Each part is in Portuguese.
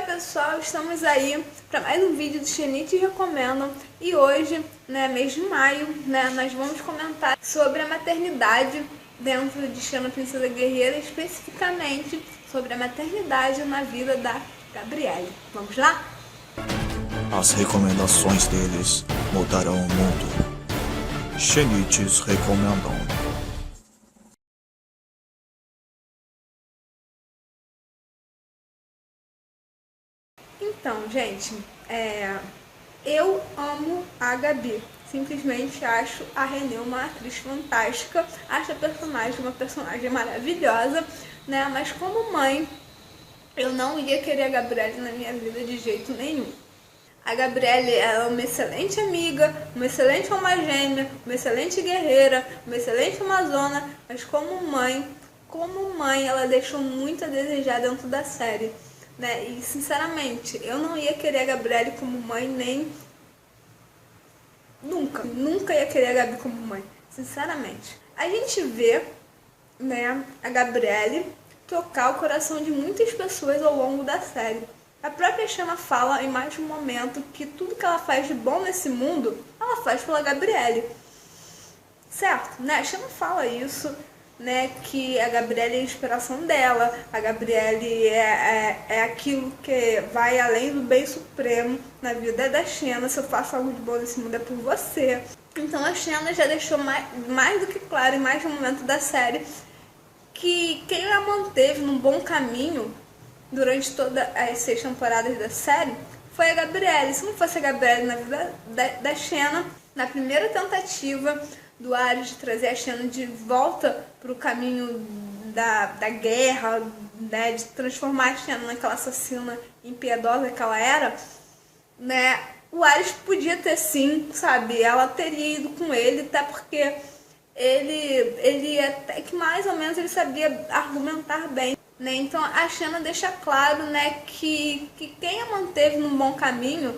pessoal, estamos aí para mais um vídeo do Xeni Recomendam e hoje, mês de maio, nós vamos comentar sobre a maternidade dentro de Xena Princesa Guerreira, especificamente sobre a maternidade na vida da Gabrielle. Vamos lá? As recomendações deles mudarão o mundo. Xenites Recomendam. Então, gente, eu amo a Gabi. Simplesmente acho a Renée uma atriz fantástica, acho a personagem uma personagem maravilhosa, Mas como mãe, eu não ia querer a Gabrielle na minha vida de jeito nenhum. A Gabrielle é uma excelente amiga, uma excelente alma gêmea, uma excelente guerreira, uma excelente amazona, mas como mãe, ela deixou muito a desejar dentro da série. E sinceramente, eu não ia querer a Gabrielle como mãe, nem nunca ia querer a Gabi como mãe, sinceramente. A gente vê, a Gabrielle tocar o coração de muitas pessoas ao longo da série. A própria Xena fala em mais de um momento que tudo que ela faz de bom nesse mundo, ela faz pela Gabrielle. Certo, A Xena fala isso, que a Gabrielle é a inspiração dela, a Gabrielle é aquilo que vai além do bem supremo na vida da Xena. Se eu faço algo de bom nesse mundo é por você. Então a Xena já deixou mais do que claro em mais de um momento da série que quem a manteve num bom caminho durante todas as 6 temporadas da série foi a Gabrielle. Se não fosse a Gabrielle na vida da Xena, na primeira tentativa do Ares de trazer a Xena de volta para o caminho da guerra, de transformar a Xena naquela assassina impiedosa que ela era, o Ares podia ter sim, ela teria ido com ele, até porque ele até que mais ou menos ele sabia argumentar bem, Então a Xena deixa claro, que quem a manteve num bom caminho,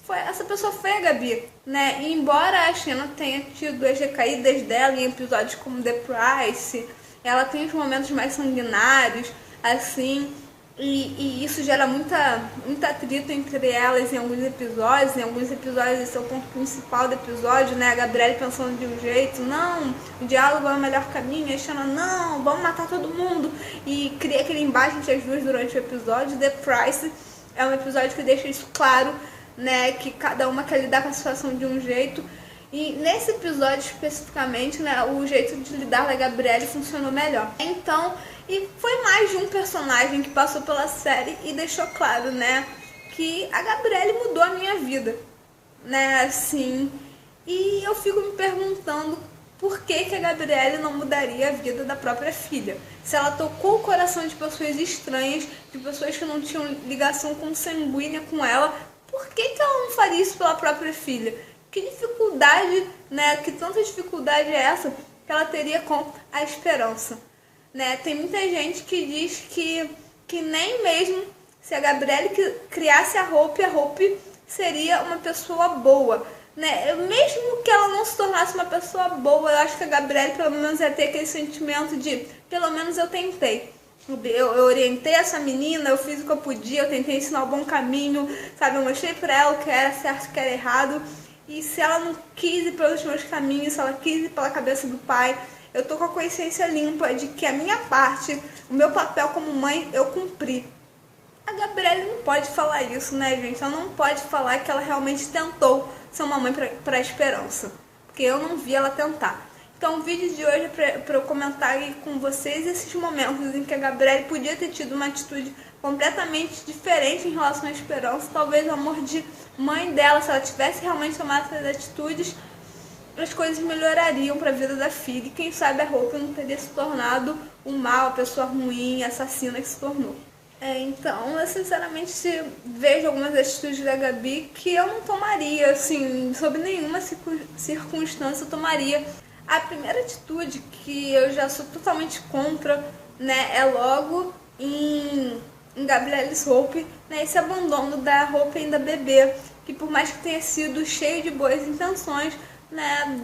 essa pessoa foi a Gabi, E embora a Xena tenha tido as recaídas dela em episódios como The Price, ela tem os momentos mais sanguinários, assim, e isso gera muita atrito entre elas em alguns episódios. Em alguns episódios esse é o ponto principal do episódio, A Gabrielle pensando de um jeito, não, o diálogo é o melhor caminho, a Xena, não, vamos matar todo mundo, e cria aquele embate entre as duas durante o episódio. The Price é um episódio que deixa isso claro, que cada uma quer lidar com a situação de um jeito. E nesse episódio especificamente, o jeito de lidar da Gabrielle funcionou melhor. Então, e foi mais de um personagem que passou pela série e deixou claro, que a Gabrielle mudou a minha vida, assim. E eu fico me perguntando por que a Gabrielle não mudaria a vida da própria filha. Se ela tocou o coração de pessoas estranhas, de pessoas que não tinham ligação consanguínea com ela, por que ela não faria isso pela própria filha? Que dificuldade, que tanta dificuldade é essa que ela teria com a esperança? Tem muita gente que diz que nem mesmo se a Gabrielle criasse a Hope seria uma pessoa boa, Mesmo que ela não se tornasse uma pessoa boa, eu acho que a Gabrielle pelo menos ia ter aquele sentimento de, pelo menos eu tentei. Eu orientei essa menina, eu fiz o que eu podia, eu tentei ensinar o bom caminho, Eu mostrei pra ela o que era certo e o que era errado. E se ela não quis ir pelos meus caminhos, se ela quis ir pela cabeça do pai, eu tô com a consciência limpa de que a minha parte, o meu papel como mãe, eu cumpri. A Gabrielle não pode falar isso, gente? Ela não pode falar que ela realmente tentou ser uma mãe pra esperança, porque eu não vi ela tentar. Então o vídeo de hoje é para eu comentar com vocês esses momentos em que a Gabrielle podia ter tido uma atitude completamente diferente em relação à esperança. Talvez o amor de mãe dela, se ela tivesse realmente tomado essas atitudes, as coisas melhorariam para a vida da filha. E quem sabe a Hope não teria se tornado o mal, a pessoa ruim, a assassina que se tornou. Então, eu sinceramente vejo algumas atitudes da Gabi que eu não tomaria, assim, sob nenhuma circunstância eu tomaria. A primeira atitude que eu já sou totalmente contra, é logo em Gabrielle's Hope, esse abandono da Hope ainda bebê, que por mais que tenha sido cheio de boas intenções,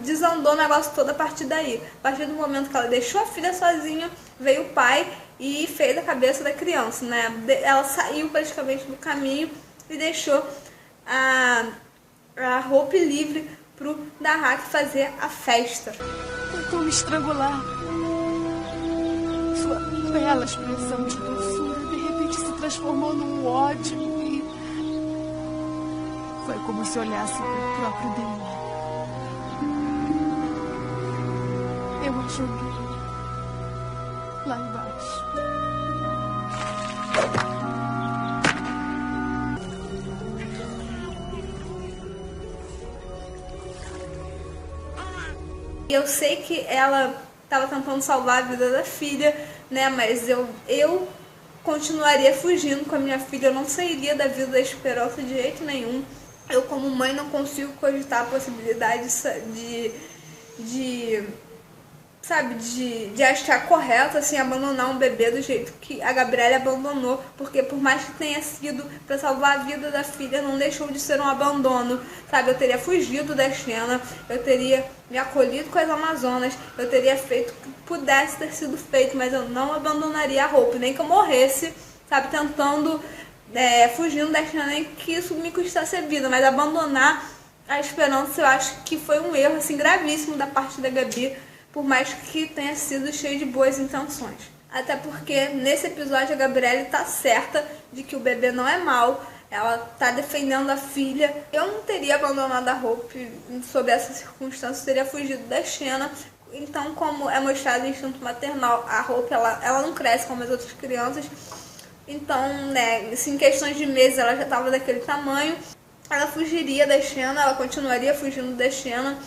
desandou o negócio todo a partir daí. A partir do momento que ela deixou a filha sozinha, veio o pai e fez a cabeça da criança, né? Ela saiu praticamente do caminho e deixou a Hope livre pro Dahak fazer a festa. Tentou me estrangular. Sua bela expressão de doçura de repente se transformou num ódio e foi como se olhasse o próprio demônio. Eu a joguei lá embaixo. Eu sei que ela estava tentando salvar a vida da filha, né? Mas eu continuaria fugindo com a minha filha. Eu não sairia da vida da Esperança de jeito nenhum. Eu, como mãe, não consigo cogitar a possibilidade de achar correto, assim, abandonar um bebê do jeito que a Gabrielle abandonou, porque por mais que tenha sido para salvar a vida da filha, não deixou de ser um abandono, sabe? Eu teria fugido da Xena, eu teria me acolhido com as Amazonas, eu teria feito o que pudesse ter sido feito, mas eu não abandonaria a Hope, nem que eu morresse, sabe? Tentando, fugindo da Xena, nem que isso me custasse a vida, mas abandonar a Esperança eu acho que foi um erro, assim, gravíssimo da parte da Gabi, por mais que tenha sido cheio de boas intenções. Até porque nesse episódio a Gabrielle tá certa de que o bebê não é mau, ela tá defendendo a filha. Eu não teria abandonado a Hope sob essa circunstância, eu teria fugido da Xena. Então, como é mostrado em instinto maternal, a Hope ela não cresce como as outras crianças. Então, né, em questões de meses ela já estava daquele tamanho. Ela fugiria da Xena, ela continuaria fugindo da Xena,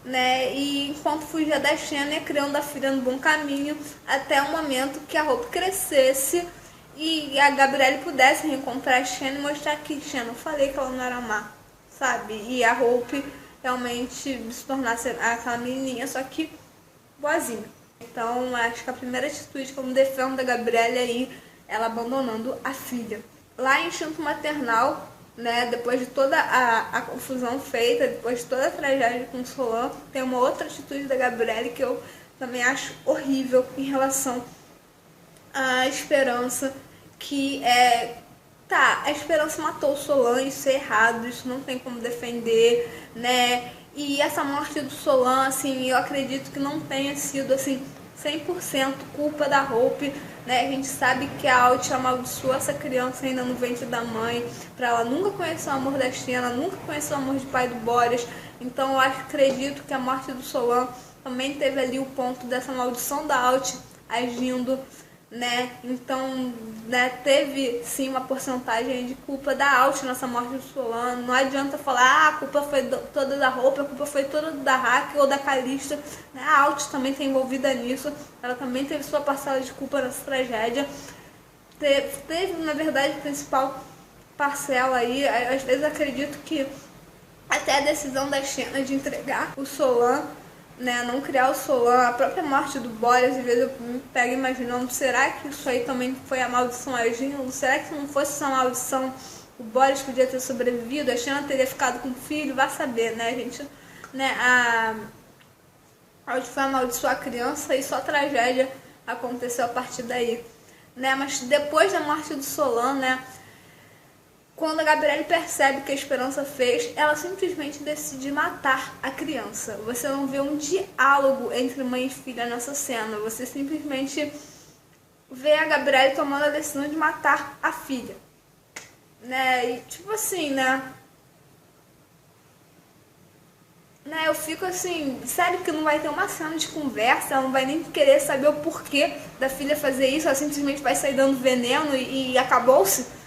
né? E enquanto fugia da Xena, ia criando a filha no bom caminho até o momento que a Hope crescesse e a Gabrielle pudesse reencontrar a Xena e mostrar que Xena, eu falei que ela não era má, sabe? E a Hope realmente se tornasse aquela menininha, só que boazinha. Então, acho que a primeira atitude que eu me defendo da Gabrielle aí, ela abandonando a filha. Lá em Instinto Maternal, né, depois de toda a confusão feita, depois de toda a tragédia com o Solan, tem uma outra atitude da Gabrielle que eu também acho horrível em relação à Esperança, que a Esperança matou o Solan, isso é errado, isso não tem como defender, né? E essa morte do Solan, assim, eu acredito que não tenha sido, assim, 100% culpa da Hope, né? A gente sabe que a Alt amaldiçoou essa criança ainda no ventre da mãe, pra ela nunca conhecer o amor da Xena, nunca conhecer o amor de pai do Boreas. Então eu acredito que a morte do Solan também teve ali o ponto dessa maldição da Alt agindo, né? Então, né, teve sim uma porcentagem de culpa da Alt nessa morte do Solan. Não adianta falar, a culpa foi toda da Hope, a culpa foi toda da Hack ou da Calista, né? A Alt também está envolvida nisso, ela também teve sua parcela de culpa nessa tragédia. Teve na verdade, a principal parcela aí. Às vezes acredito que até a decisão da Xena de entregar o Solan, né, não criar o Solan, a própria morte do Boreas, às vezes eu me pego imaginando, será que isso aí também foi a maldição agindo? Será que se não fosse essa maldição, o Boreas podia ter sobrevivido, a Xena teria ficado com o filho? Vai saber, né, gente? Né, a Alt foi amaldiçoar a criança e só tragédia aconteceu a partir daí, né? Mas depois da morte do Solan, né, quando a Gabrielle percebe que a Esperança fez, ela simplesmente decide matar a criança. Você não vê um diálogo entre mãe e filha nessa cena. Você simplesmente vê a Gabrielle tomando a decisão de matar a filha, né? E tipo assim, né? Eu fico assim, sério que não vai ter uma cena de conversa, ela não vai nem querer saber o porquê da filha fazer isso, ela simplesmente vai sair dando veneno e acabou-se.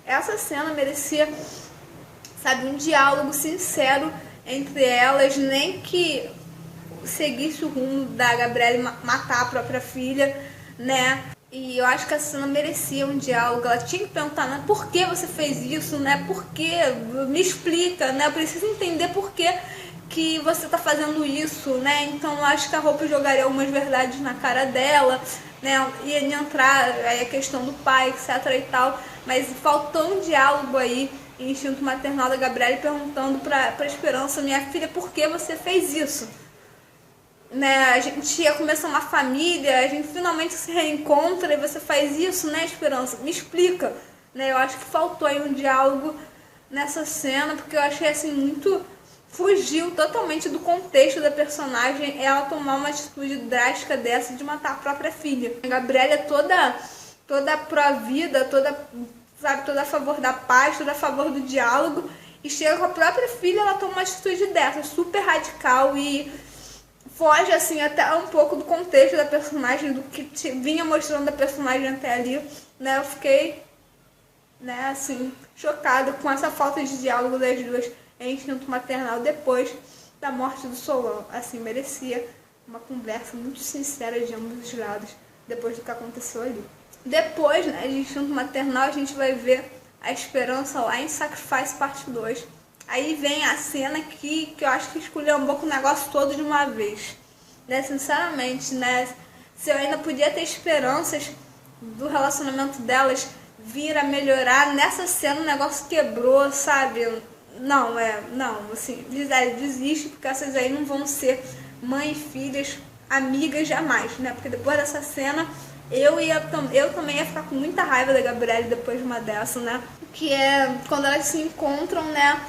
Essa cena merecia, sabe, um diálogo sincero entre elas, nem que seguisse o rumo da Gabrielle matar a própria filha, né? E eu acho que a cena merecia um diálogo. Ela tinha que perguntar, né? Por que você fez isso, né? Por que? Me explica, né? Eu preciso entender por que você tá fazendo isso, né? Então eu acho que a Hope jogaria algumas verdades na cara dela, né? Ia entrar aí a questão do pai, etc e tal. Mas faltou um diálogo aí em Instinto Maternal da Gabrielle perguntando pra Esperança, minha filha, por que você fez isso? Né, a gente ia começar uma família, a gente finalmente se reencontra e você faz isso, né, Esperança? Me explica, né? Eu acho que faltou aí um diálogo nessa cena, porque eu achei assim muito... Fugiu totalmente do contexto da personagem ela tomar uma atitude drástica dessa de matar a própria filha. A Gabrielle é toda pró-vida, toda a favor da paz, toda a favor do diálogo, e chega com a própria filha, ela toma uma atitude dessa, super radical e foge assim até um pouco do contexto da personagem, do que vinha mostrando a personagem até ali, né? Eu fiquei, né, assim, chocada com essa falta de diálogo das duas em Instinto Maternal depois da morte do Solon. Assim, merecia uma conversa muito sincera de ambos os lados depois do que aconteceu ali. Depois, né, de Instinto Maternal, a gente vai ver a Esperança lá em Sacrifice Parte 2. Aí vem a cena que eu acho que esculhambou com o negócio todo de uma vez. Né, sinceramente, né, se eu ainda podia ter esperanças do relacionamento delas vir a melhorar, nessa cena o negócio quebrou, sabe? Não, assim, desiste, porque essas aí não vão ser mãe e filhas, amigas jamais, né? Porque depois dessa cena, eu também ia ficar com muita raiva da Gabrielle depois de uma dessa, né? Que é quando elas se encontram, né?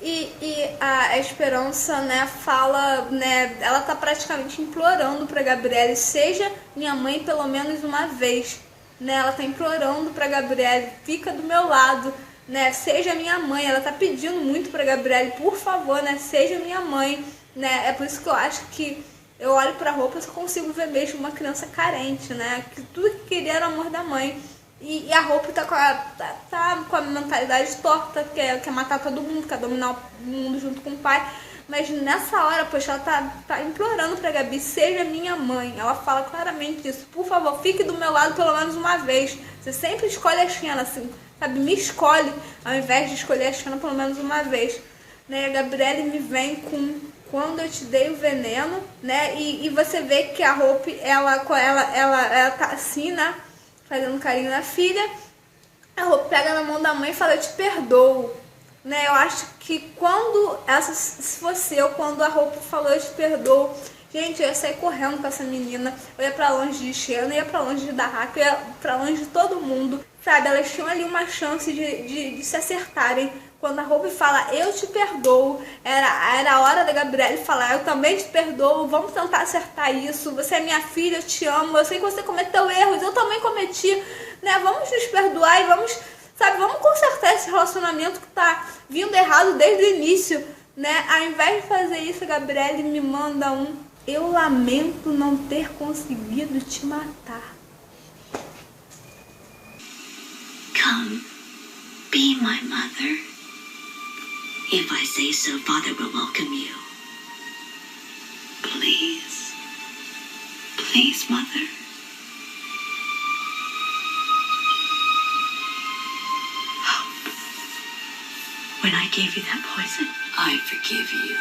E a Esperança, né, fala, né, ela tá praticamente implorando pra Gabrielle, seja minha mãe pelo menos uma vez, né? Ela tá implorando pra Gabrielle, fica do meu lado, né, seja minha mãe. Ela tá pedindo muito pra Gabrielle, por favor, né, seja minha mãe, né? É por isso que eu acho que eu olho pra roupa e só consigo ver mesmo uma criança carente, né, que tudo que queria era o amor da mãe. E a Hope tá com a mentalidade torta, que é matar todo mundo, quer dominar o mundo junto com o pai. Mas nessa hora, poxa, ela tá implorando pra Gabi, seja minha mãe. Ela fala claramente isso, por favor, fique do meu lado pelo menos uma vez. Você sempre escolhe a Xena, assim, sabe? Me escolhe, ao invés de escolher a Xena pelo menos uma vez. Né? A Gabrielle me vem com quando eu te dei o veneno, né? E você vê que a Hope, ela tá assim, né? Fazendo carinho na filha. A Hope pega na mão da mãe e fala, eu te perdoo. Né? Eu acho que se fosse eu, quando a Hope falou, eu te perdoo, gente, eu ia sair correndo com essa menina. Eu ia pra longe de Xena, eu ia pra longe de Dahaka, eu ia pra longe de todo mundo. Sabe, elas tinham ali uma chance de se acertarem. Quando a Hope fala, eu te perdoo, era a hora da Gabrielle falar, eu também te perdoo, vamos tentar acertar isso, você é minha filha, eu te amo, eu sei que você cometeu erros, eu também cometi, né? Vamos nos perdoar e vamos consertar esse relacionamento que tá vindo errado desde o início, né? Ao invés de fazer isso, a Gabrielle me manda eu lamento não ter conseguido te matar. Come, be my mother. If I say so, Father will welcome you. Please. Please, Mother. When I gave you that poison, I forgive you.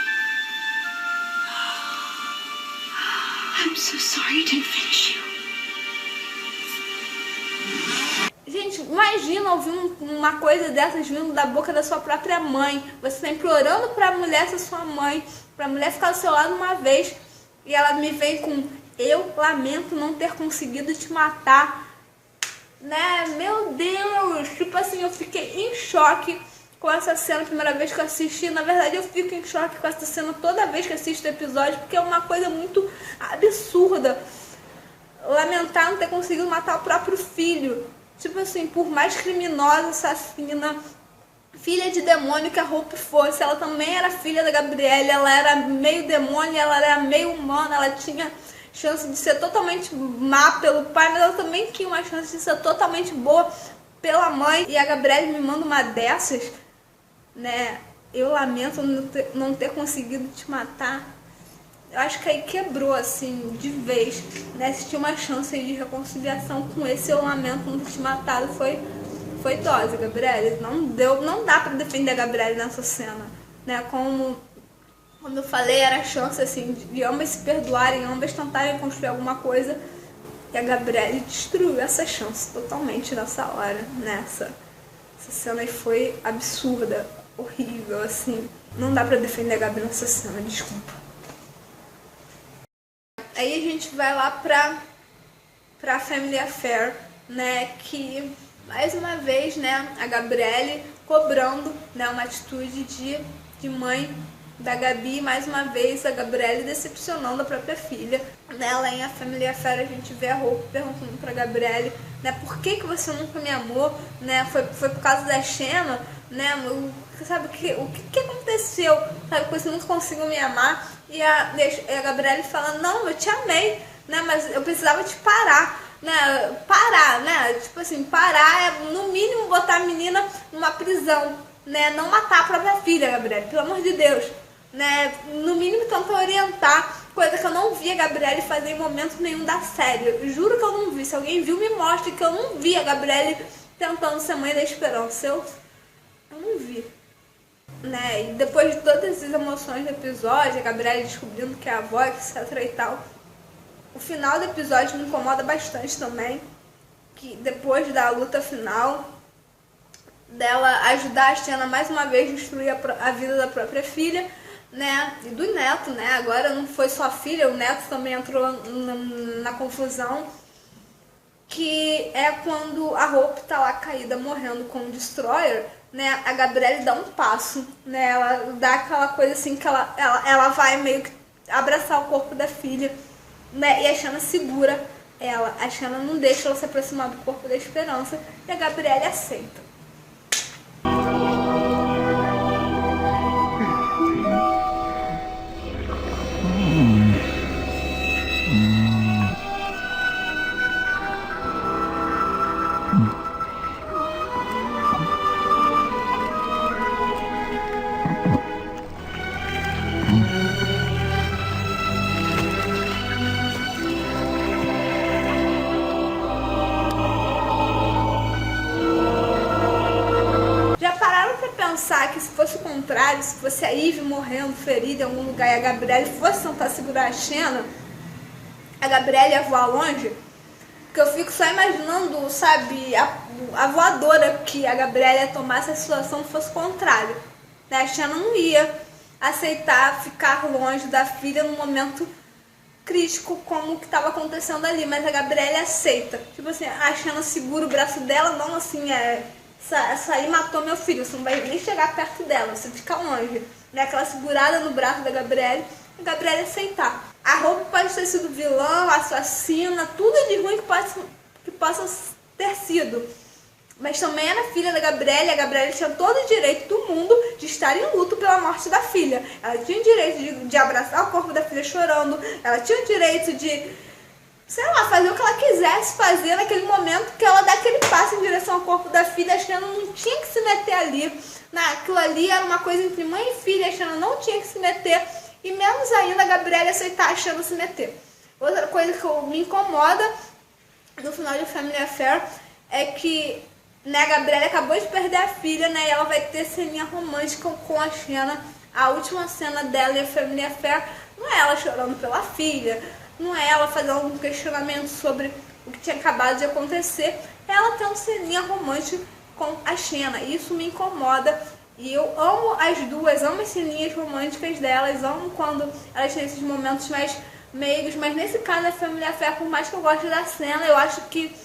I'm so sorry I didn't finish you. Gente, imagina ouvir uma coisa dessas vindo da boca da sua própria mãe. Você tá implorando pra mulher ser sua mãe, pra mulher ficar do seu lado uma vez, e ela me vem com, eu lamento não ter conseguido te matar. Né? Meu Deus! Tipo assim, eu fiquei em choque com essa cena a primeira vez que eu assisti. Na verdade, eu fico em choque com essa cena toda vez que assisto o episódio, porque é uma coisa muito absurda. Lamentar não ter conseguido matar o próprio filho. Tipo assim, por mais criminosa, assassina, filha de demônio que a Hope fosse, ela também era filha da Gabrielle, ela era meio demônio, ela era meio humana, ela tinha chance de ser totalmente má pelo pai, mas ela também tinha uma chance de ser totalmente boa pela mãe. E a Gabrielle me manda uma dessas, né? Eu lamento não ter conseguido te matar. eu acho que aí quebrou, assim, de vez, né? Se tinha uma chance aí de reconciliação com esse, eu lamento não ter te matado, foi dose, Gabrielle. Não dá pra defender a Gabrielle nessa cena, né? Como eu falei, era a chance, assim, de ambas se perdoarem, ambas tentarem construir alguma coisa, e a Gabrielle destruiu essa chance totalmente nessa hora, né? Essa cena aí foi absurda, horrível, assim. Não dá pra defender a Gabi nessa cena, desculpa. Aí a gente vai lá pra Family Affair, né, que mais uma vez, né, a Gabrielle cobrando, né, uma atitude de mãe da Gabi, mais uma vez a Gabrielle decepcionando a própria filha. Nela em A Family Affair a gente vê a Hope perguntando pra Gabrielle, né, por que você nunca me amou, né, foi por causa da Shanna, né, sabe, o que aconteceu, sabe, que você nunca conseguiu me amar, e a Gabrielle fala, não, eu te amei, né, mas eu precisava te parar, né, tipo assim, parar é no mínimo botar a menina numa prisão, né, não matar a própria filha, Gabrielle, pelo amor de Deus, né, no mínimo tentar orientar, coisa que eu não vi a Gabrielle fazer em momento nenhum da série, eu juro que eu não vi, se alguém viu me mostre que eu não vi a Gabrielle tentando ser mãe da Esperança, eu não vi, né, e depois de todas as emoções do episódio, a Gabrielle descobrindo que é a avó, etc e tal, o final do episódio me incomoda bastante também, que depois da luta final, dela ajudar a Shanna mais uma vez a destruir a vida da própria filha, né, e do neto, né, agora não foi só a filha, o neto também entrou na confusão, que é quando a Hope tá lá caída, morrendo com o Destroyer, né, a Gabrielle dá um passo, né, ela dá aquela coisa assim que ela vai meio que abraçar o corpo da filha, né, e a Shanna segura ela, a Shanna não deixa ela se aproximar do corpo da Esperança, e a Gabrielle aceita. Que se fosse o contrário, se fosse a Eve morrendo, ferida em algum lugar e a Gabrielle fosse tentar segurar a Shanna, a Gabrielle ia voar longe, porque eu fico só imaginando, sabe, a voadora que a Gabrielle ia tomar se a situação fosse o contrário, né? A Shanna não ia aceitar ficar longe da filha num momento crítico como o que estava acontecendo ali, mas a Gabrielle aceita, tipo assim, a Shanna segura o braço dela, não assim, essa aí matou meu filho, você não vai nem chegar perto dela, você fica longe, né? Aquela segurada no braço da Gabrielle, a Gabrielle aceitar. A Hope pode ter sido vilã, assassina, tudo de ruim que possa ter sido, mas também era filha da Gabrielle, a Gabrielle tinha todo o direito do mundo de estar em luto pela morte da filha, ela tinha o direito de abraçar o corpo da filha chorando, ela tinha o direito de, sei lá, fazer o que ela quisesse fazer naquele momento que ela dá aquele passo em direção ao corpo da filha, a Shanna não tinha que se meter ali, aquilo ali era uma coisa entre mãe e filha, a Shanna não tinha que se meter, e menos ainda a Gabrielle aceitar a Shanna se meter. Outra coisa que me incomoda no final de Family Affair é que, né, a Gabrielle acabou de perder a filha, né, e ela vai ter ceninha romântica com a Shanna, a última cena dela em Family Affair não é ela chorando pela filha, não é ela fazendo um questionamento sobre o que tinha acabado de acontecer, é ela tendo ceninha romântica com a Shanna. Isso me incomoda e eu amo as duas, amo as ceninhas românticas delas, amo quando elas têm esses momentos mais meigos, mas nesse caso a Family Affair, por mais que eu goste da cena, eu acho que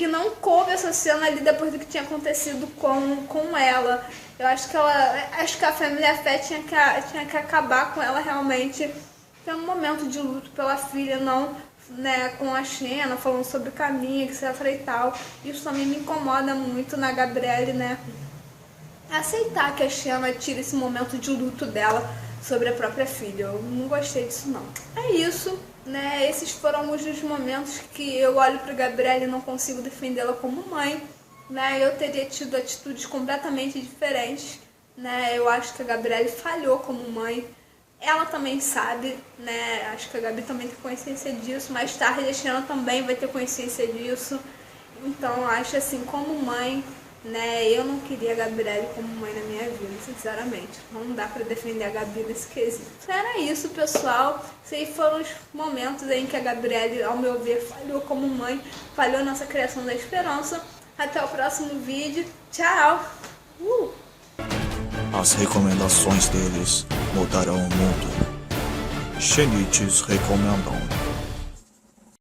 não coube essa cena ali depois do que tinha acontecido com ela. Eu acho que a Family Affair tinha que acabar com ela realmente tendo um momento de luto pela filha, não, né, com a Shanna, falando sobre o caminho, etc e tal. Isso também me incomoda muito na Gabrielle, né, aceitar que a Shanna tire esse momento de luto dela sobre a própria filha. Eu não gostei disso, não. É isso, né, esses foram alguns dos momentos que eu olho pra Gabrielle e não consigo defendê-la como mãe, né, eu teria tido atitudes completamente diferentes, né, eu acho que a Gabrielle falhou como mãe, Ela também sabe, né? Acho que a Gabi também tem consciência disso. Mais tarde a Tiana também vai ter consciência disso. Então acho assim, como mãe, né? Eu não queria a Gabriele como mãe na minha vida, sinceramente. Não dá pra defender a Gabi nesse quesito. Então era isso, pessoal. Esses foram os momentos em que a Gabriele, ao meu ver, falhou como mãe, falhou nossa criação da esperança. Até o próximo vídeo. Tchau! As recomendações deles mudarão o mundo. Shinichis recomendam.